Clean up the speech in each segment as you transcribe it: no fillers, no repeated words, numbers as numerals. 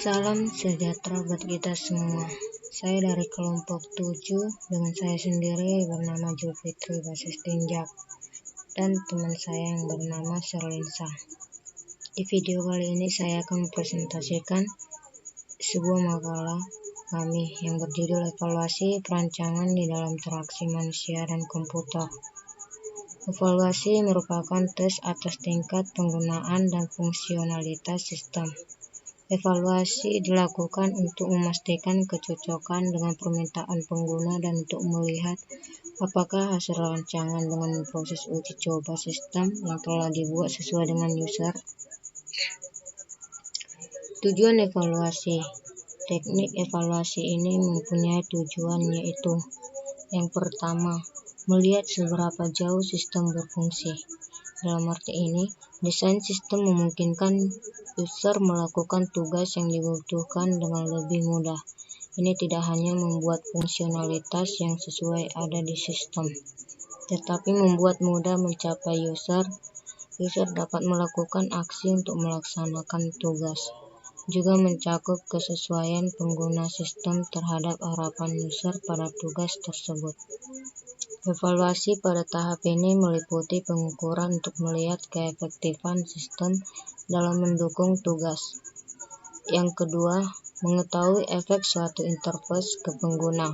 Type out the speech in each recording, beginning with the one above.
Salam sejahtera buat kita semua. Saya dari kelompok 7 dengan saya sendiri bernama Julfitri Basis Tinjak dan teman saya yang bernama Serlinsa. Di video kali ini saya akan mempresentasikan sebuah makalah kami yang berjudul Evaluasi Perancangan di dalam Interaksi Manusia dan Komputer. Evaluasi merupakan tes atas tingkat penggunaan dan fungsionalitas sistem. Evaluasi dilakukan untuk memastikan kecocokan dengan permintaan pengguna dan untuk melihat apakah hasil rancangan dengan proses uji coba sistem yang telah dibuat sesuai dengan user. Tujuan evaluasi. Teknik evaluasi ini mempunyai tujuan, yaitu yang pertama, melihat seberapa jauh sistem berfungsi. Dalam arti ini, desain sistem memungkinkan user melakukan tugas yang dibutuhkan dengan lebih mudah. Ini tidak hanya membuat fungsionalitas yang sesuai ada di sistem, tetapi membuat mudah mencapai user. User dapat melakukan aksi untuk melaksanakan tugas. Juga mencakup kesesuaian pengguna sistem terhadap harapan user pada tugas tersebut. Evaluasi pada tahap ini meliputi pengukuran untuk melihat keefektifan sistem dalam mendukung tugas. Yang kedua, mengetahui efek suatu interface ke pengguna.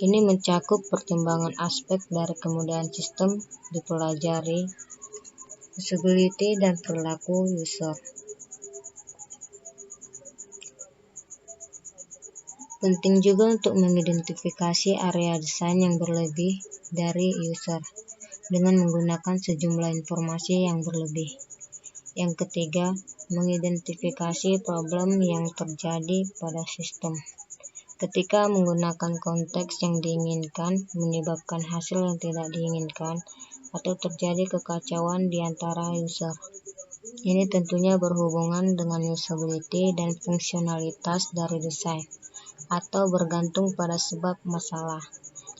Ini mencakup pertimbangan aspek dari kemudahan sistem dipelajari, usability dan perilaku user. Penting juga untuk mengidentifikasi area desain yang berlebih dari user dengan menggunakan sejumlah informasi yang berlebih. Yang ketiga, mengidentifikasi problem yang terjadi pada sistem. Ketika menggunakan konteks yang diinginkan menyebabkan hasil yang tidak diinginkan atau terjadi kekacauan di antara user. Ini tentunya berhubungan dengan usability dan fungsionalitas dari desain, atau bergantung pada sebab masalah.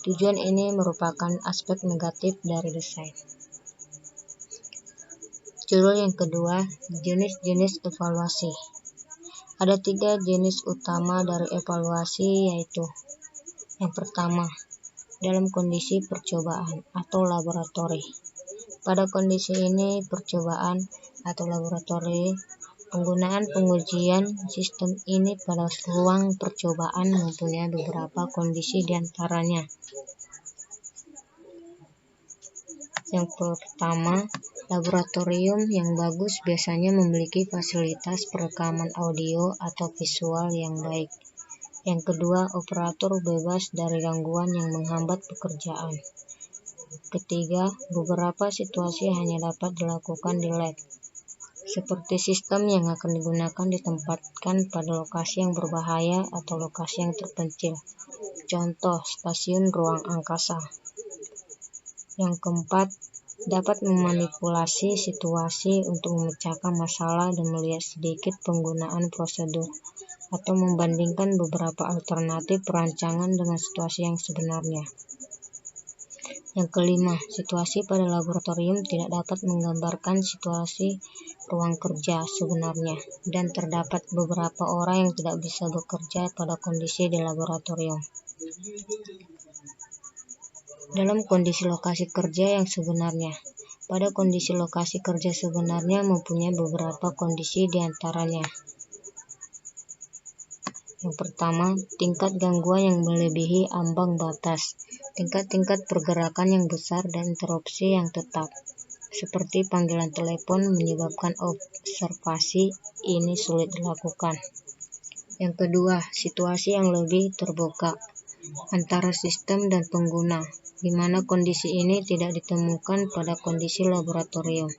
Tujuan ini merupakan aspek negatif dari desain. Judul yang kedua, jenis-jenis evaluasi. Ada 3 jenis utama dari evaluasi, yaitu yang pertama, dalam kondisi percobaan atau laboratori. Pada kondisi ini, percobaan atau laboratori, penggunaan pengujian sistem ini pada ruang percobaan mempunyai beberapa kondisi diantaranya. Yang pertama, laboratorium yang bagus biasanya memiliki fasilitas perekaman audio atau visual yang baik. Yang kedua, operator bebas dari gangguan yang menghambat pekerjaan. Ketiga, beberapa situasi hanya dapat dilakukan di lab, seperti sistem yang akan digunakan ditempatkan pada lokasi yang berbahaya atau lokasi yang terpencil. Contoh, stasiun ruang angkasa. Yang keempat, dapat memanipulasi situasi untuk memecahkan masalah dan melihat sedikit penggunaan prosedur, atau membandingkan beberapa alternatif perancangan dengan situasi yang sebenarnya. Yang kelima, situasi pada laboratorium tidak dapat menggambarkan situasi ruang kerja sebenarnya, dan terdapat beberapa orang yang tidak bisa bekerja pada kondisi di laboratorium. Dalam kondisi lokasi kerja yang sebenarnya. Pada kondisi lokasi kerja sebenarnya mempunyai beberapa kondisi diantaranya. Yang pertama, tingkat gangguan yang melebihi ambang batas, tingkat-tingkat pergerakan yang besar dan interupsi yang tetap, seperti panggilan telepon menyebabkan observasi ini sulit dilakukan. Yang kedua, situasi yang lebih terbuka antara sistem dan pengguna, di mana kondisi ini tidak ditemukan pada kondisi laboratorium.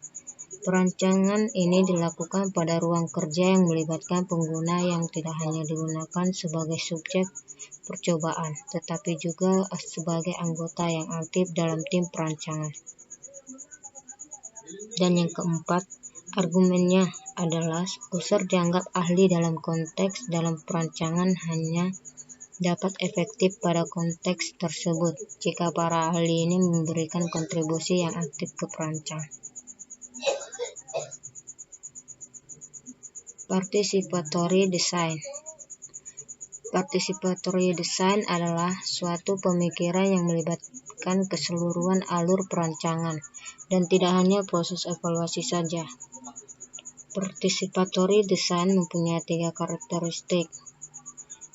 Perancangan ini dilakukan pada ruang kerja yang melibatkan pengguna yang tidak hanya digunakan sebagai subjek percobaan, tetapi juga sebagai anggota yang aktif dalam tim perancangan. Dan yang keempat, argumennya adalah user dianggap ahli dalam konteks dalam perancangan hanya dapat efektif pada konteks tersebut jika para ahli ini memberikan kontribusi yang aktif ke perancang. Participatory design. Participatory design adalah suatu pemikiran yang melibatkan keseluruhan alur perancangan dan tidak hanya proses evaluasi saja. Participatory design mempunyai 3 karakteristik.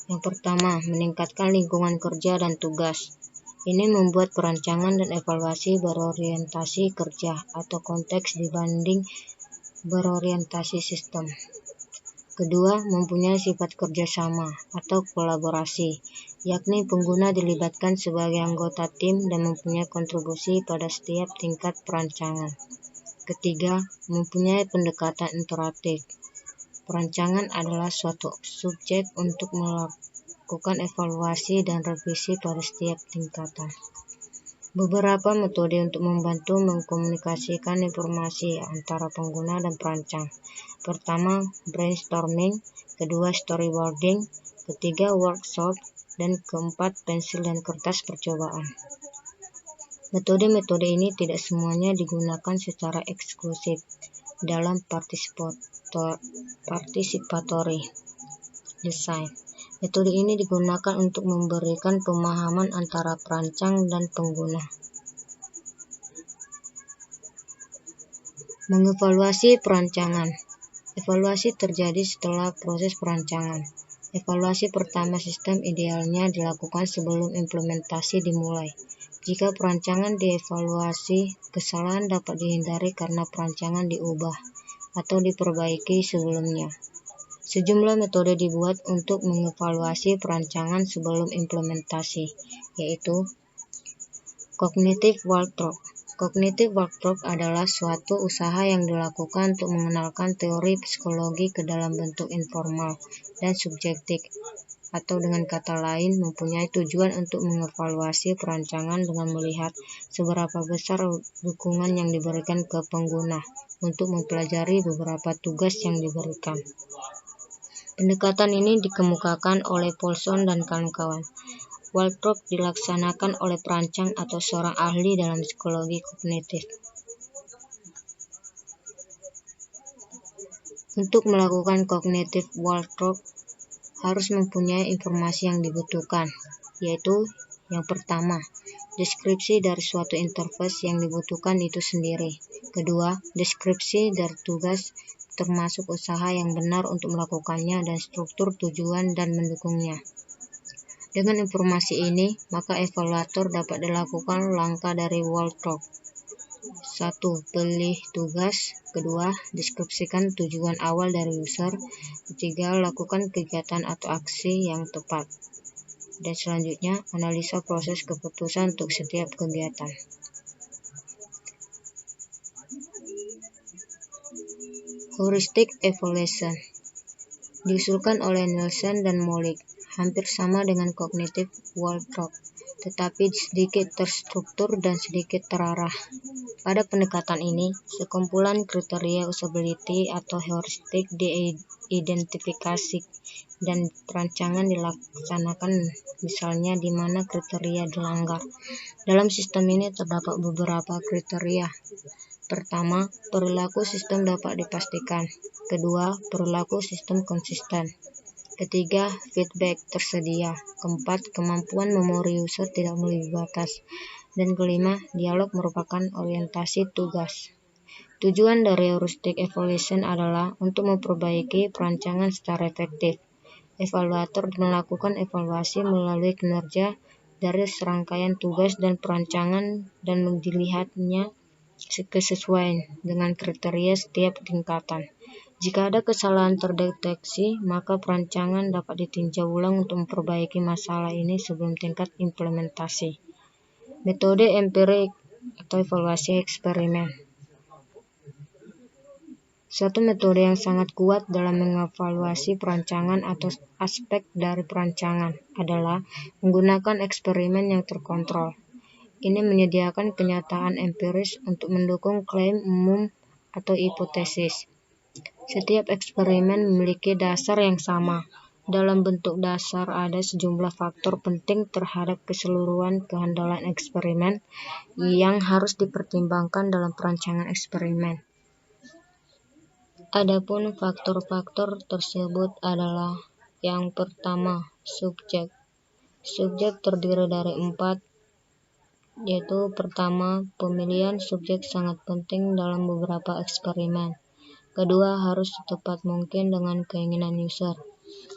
Yang pertama, meningkatkan lingkungan kerja dan tugas. Ini membuat perancangan dan evaluasi berorientasi kerja atau konteks dibanding berorientasi sistem. Kedua, mempunyai sifat kerjasama atau kolaborasi, yakni pengguna dilibatkan sebagai anggota tim dan mempunyai kontribusi pada setiap tingkat perancangan. Ketiga, mempunyai pendekatan interaktif. Perancangan adalah suatu subjek untuk melakukan evaluasi dan revisi pada setiap tingkatan. Beberapa metode untuk membantu mengkomunikasikan informasi antara pengguna dan perancang. Pertama, brainstorming, kedua, storyboarding, ketiga, workshop, dan keempat, pensil dan kertas percobaan. Metode-metode ini tidak semuanya digunakan secara eksklusif dalam participatory design. Metode ini digunakan untuk memberikan pemahaman antara perancang dan pengguna. Mengevaluasi perancangan. Evaluasi terjadi setelah proses perancangan. Evaluasi pertama sistem idealnya dilakukan sebelum implementasi dimulai. Jika perancangan dievaluasi, kesalahan dapat dihindari karena perancangan diubah atau diperbaiki sebelumnya. Sejumlah metode dibuat untuk mengevaluasi perancangan sebelum implementasi, yaitu cognitive walkthrough. Cognitive walkthrough adalah suatu usaha yang dilakukan untuk mengenalkan teori psikologi ke dalam bentuk informal dan subjektif, atau dengan kata lain mempunyai tujuan untuk mengevaluasi perancangan dengan melihat seberapa besar dukungan yang diberikan ke pengguna untuk mempelajari beberapa tugas yang diberikan. Pendekatan ini dikemukakan oleh Paulson dan kawan-kawan. Walkthrough dilaksanakan oleh perancang atau seorang ahli dalam psikologi kognitif. Untuk melakukan cognitive walkthrough harus mempunyai informasi yang dibutuhkan, yaitu yang pertama, deskripsi dari suatu interface yang dibutuhkan itu sendiri. Kedua, deskripsi dari tugas termasuk usaha yang benar untuk melakukannya dan struktur tujuan dan mendukungnya. Dengan informasi ini, maka evaluator dapat dilakukan langkah dari walkthrough. 1. Pilih tugas. Kedua, deskripsikan tujuan awal dari user. Ketiga, lakukan kegiatan atau aksi yang tepat. Dan selanjutnya, analisa proses keputusan untuk setiap kegiatan. Heuristic evaluation diusulkan oleh Nielsen dan Molik, hampir sama dengan cognitive walkthrough, tetapi sedikit terstruktur dan sedikit terarah. Pada pendekatan ini, sekumpulan kriteria usability atau heuristik diidentifikasi dan perancangan dilaksanakan, misalnya di mana kriteria dilanggar. Dalam sistem ini terdapat beberapa kriteria. Pertama, perilaku sistem dapat dipastikan. Kedua, perilaku sistem konsisten. Ketiga, feedback tersedia. Keempat, kemampuan memori user tidak memiliki batas. Dan kelima, dialog merupakan orientasi tugas. Tujuan dari heuristic evaluation adalah untuk memperbaiki perancangan secara efektif. Evaluator melakukan evaluasi melalui kinerja dari serangkaian tugas dan perancangan dan dilihatnya kesesuaian dengan kriteria setiap tingkatan. Jika ada kesalahan terdeteksi, maka perancangan dapat ditinjau ulang untuk memperbaiki masalah ini sebelum tingkat implementasi. Metode empirik atau evaluasi eksperimen. Suatu metode yang sangat kuat dalam mengevaluasi perancangan atau aspek dari perancangan adalah menggunakan eksperimen yang terkontrol. Ini menyediakan kenyataan empiris untuk mendukung klaim umum atau hipotesis. Setiap eksperimen memiliki dasar yang sama. Dalam bentuk dasar ada sejumlah faktor penting terhadap keseluruhan kehandalan eksperimen yang harus dipertimbangkan dalam perancangan eksperimen. Adapun faktor-faktor tersebut adalah: yang pertama, subjek. Subjek terdiri dari 4, yaitu pertama, pemilihan subjek sangat penting dalam beberapa eksperimen. Kedua, harus secepat mungkin dengan keinginan user.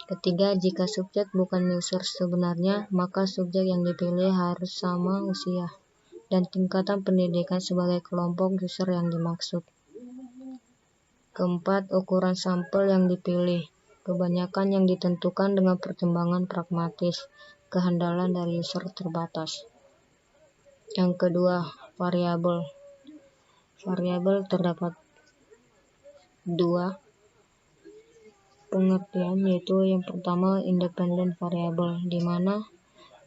Ketiga, jika subjek bukan user sebenarnya, maka subjek yang dipilih harus sama usia dan tingkatan pendidikan sebagai kelompok user yang dimaksud. Keempat, ukuran sampel yang dipilih. Kebanyakan yang ditentukan dengan pertimbangan pragmatis, kehandalan dari user terbatas. Yang kedua, variabel. Variabel terdapat 2 pengertian, yaitu yang pertama independent variable, di mana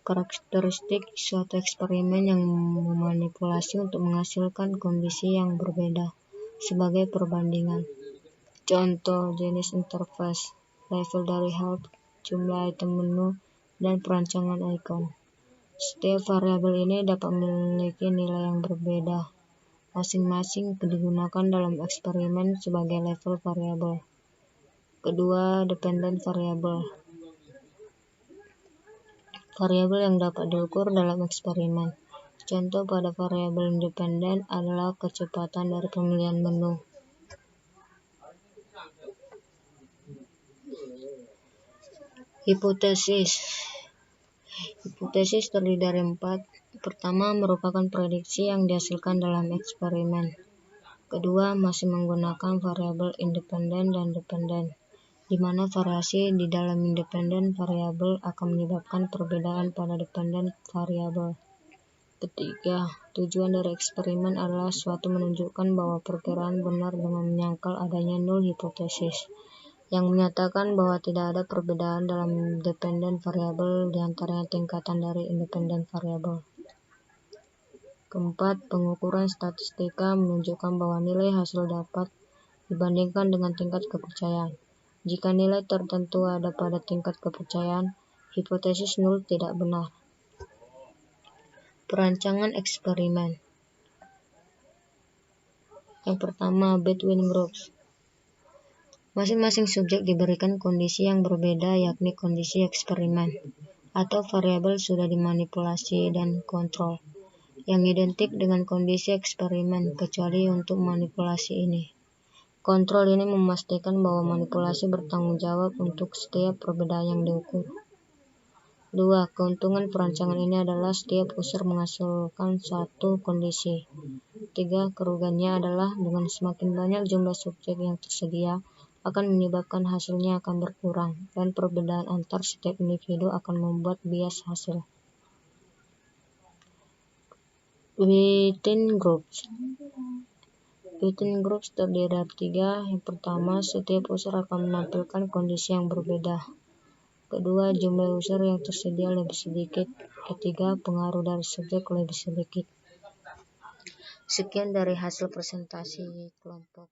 karakteristik suatu eksperimen yang memanipulasi untuk menghasilkan kondisi yang berbeda sebagai perbandingan. Contoh, jenis interface, level dari health, jumlah item menu, dan perancangan icon. Setiap variabel ini dapat memiliki nilai yang berbeda. Masing-masing digunakan dalam eksperimen sebagai level variabel. Kedua, dependent variable. Variabel yang dapat diukur dalam eksperimen. Contoh pada variabel independen adalah kecepatan dari pemilihan menu. Hipotesis. Hipotesis terdiri dari 4. Pertama, merupakan prediksi yang dihasilkan dalam eksperimen. Kedua, masih menggunakan variabel independen dan dependen, di mana variasi di dalam independen variabel akan menyebabkan perbedaan pada dependen variabel. Ketiga, tujuan dari eksperimen adalah suatu menunjukkan bahwa perkiraan benar dengan menyangkal adanya null hipotesis, yang menyatakan bahwa tidak ada perbedaan dalam dependen variabel di antaranya tingkatan dari independen variabel. Keempat, pengukuran statistika menunjukkan bahwa nilai hasil dapat dibandingkan dengan tingkat kepercayaan. Jika nilai tertentu ada pada tingkat kepercayaan, hipotesis nul tidak benar. Perancangan eksperimen. Yang pertama, between groups. Masing-masing subjek diberikan kondisi yang berbeda, yakni kondisi eksperimen atau variabel sudah dimanipulasi dan kontrol yang identik dengan kondisi eksperimen, kecuali untuk manipulasi ini. Kontrol ini memastikan bahwa manipulasi bertanggung jawab untuk setiap perbedaan yang diukur. 2. Keuntungan perancangan ini adalah setiap user menghasilkan satu kondisi. 3. Kerugiannya adalah dengan semakin banyak jumlah subjek yang tersedia, akan menyebabkan hasilnya akan berkurang, dan perbedaan antar setiap individu akan membuat bias hasil. Within groups. Within groups terdiri dari 3. Yang pertama, setiap user akan menampilkan kondisi yang berbeda. Kedua, jumlah user yang tersedia lebih sedikit. Ketiga, pengaruh dari subjek lebih sedikit. Sekian dari hasil presentasi kelompok.